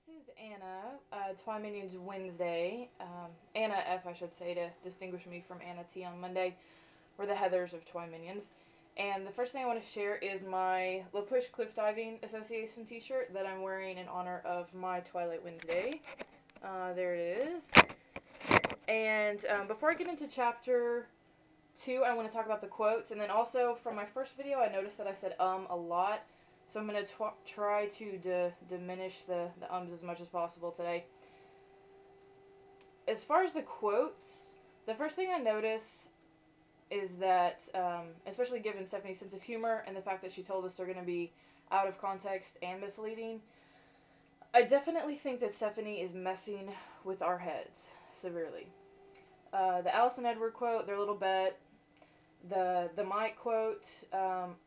is Anna, Twiminions Wednesday. Anna F, I should say, to distinguish me from Anna T on Monday. We're the Heathers of Twiminions. And the first thing I want to share is my La Push Cliff Diving Association t-shirt that I'm wearing in honor of my Twilight Wednesday. There it is. And before I get into chapter 2, I want to talk about the quotes. And then also, from my first video, I noticed that I said a lot. So I'm going to try to diminish the ums as much as possible today. As far as the quotes, the first thing I notice is that, especially given Stephanie's sense of humor and the fact that she told us they're going to be out of context and misleading, I definitely think that Stephanie is messing with our heads severely. The Alice and Edward quote, their little bet, the Mike quote,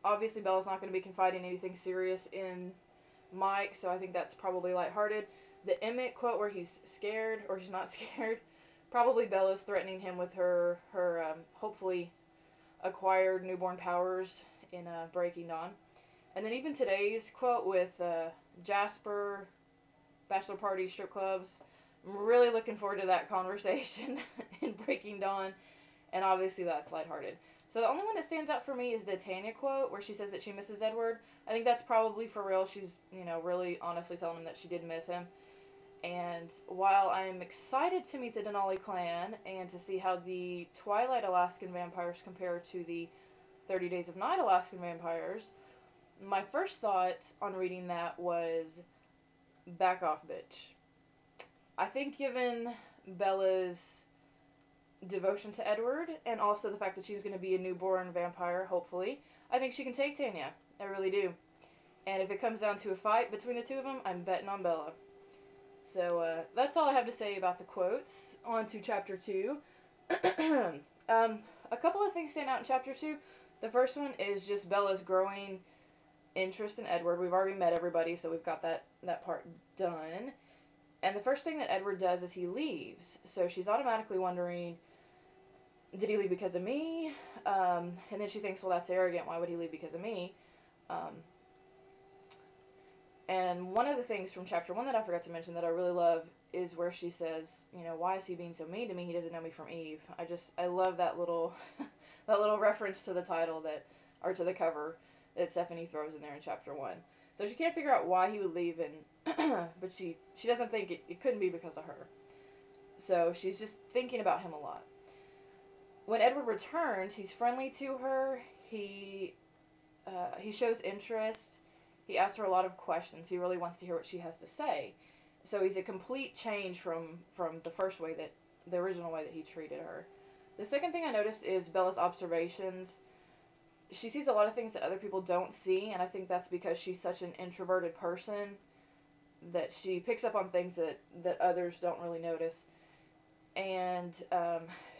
obviously Bella's not going to be confiding anything serious in Mike, so I think that's probably lighthearted. The Emmett quote where he's scared, or he's not scared, probably Bella's threatening him with her hopefully acquired newborn powers in Breaking Dawn. And then even today's quote with Jasper, bachelor party, strip clubs. I'm really looking forward to that conversation in Breaking Dawn, and obviously that's lighthearted. So the only one that stands out for me is the Tanya quote where she says that she misses Edward. I think that's probably for real. She's, really honestly telling him that she did miss him. And while I am excited to meet the Denali clan and to see how the Twilight Alaskan vampires compare to the 30 Days of Night Alaskan vampires, my first thought on reading that was, back off, bitch. I think given Bella's devotion to Edward, and also the fact that she's going to be a newborn vampire, hopefully, I think she can take Tanya. I really do. And if it comes down to a fight between the two of them, I'm betting on Bella. So that's all I have to say about the quotes. On to chapter 2. A couple of things stand out in chapter 2. The first one is just Bella's growing interest in Edward. We've already met everybody, so we've got that part done. And the first thing that Edward does is he leaves. So she's automatically wondering, did he leave because of me? And then she thinks, well, that's arrogant. Why would he leave because of me? And one of the things from chapter 1 that I forgot to mention that I really love is where she says, why is he being so mean to me? He doesn't know me from Eve. I love that little that little reference to the title or to the cover that Stephanie throws in there in chapter 1. So she can't figure out why he would leave, but she doesn't think it couldn't be because of her. So she's just thinking about him a lot. When Edward returns, he's friendly to her. He shows interest. He asks her a lot of questions. He really wants to hear what she has to say. So he's a complete change from the original way that he treated her. The second thing I noticed is Bella's observations. She sees a lot of things that other people don't see, and I think that's because she's such an introverted person that she picks up on things that others don't really notice. And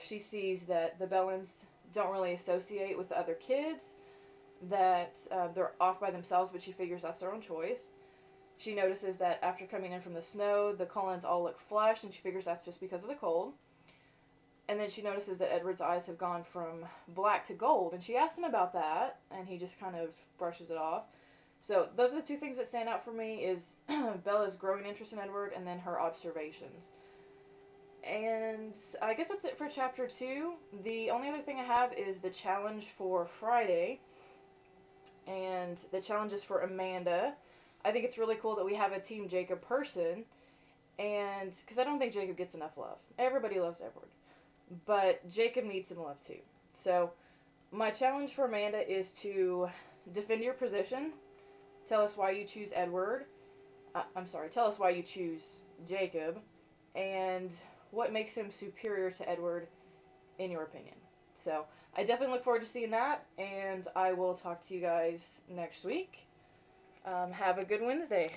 she sees that the Bellans don't really associate with the other kids, that they're off by themselves, but she figures that's their own choice. She notices that after coming in from the snow, the Cullens all look flushed, and she figures that's just because of the cold. And then she notices that Edward's eyes have gone from black to gold, and she asks him about that, and he just kind of brushes it off. So those are the two things that stand out for me, is Bella's growing interest in Edward, and then her observations. And I guess that's it for chapter 2. The only other thing I have is the challenge for Friday, and the challenge is for Amanda. I think it's really cool that we have a Team Jacob person, and because I don't think Jacob gets enough love. Everybody loves Edward, but Jacob needs some love too. So my challenge for Amanda is to defend your position. Tell us why you choose Edward. Tell us why you choose Jacob, and what makes him superior to Edward in your opinion. So I definitely look forward to seeing that, and I will talk to you guys next week. Have a good Wednesday.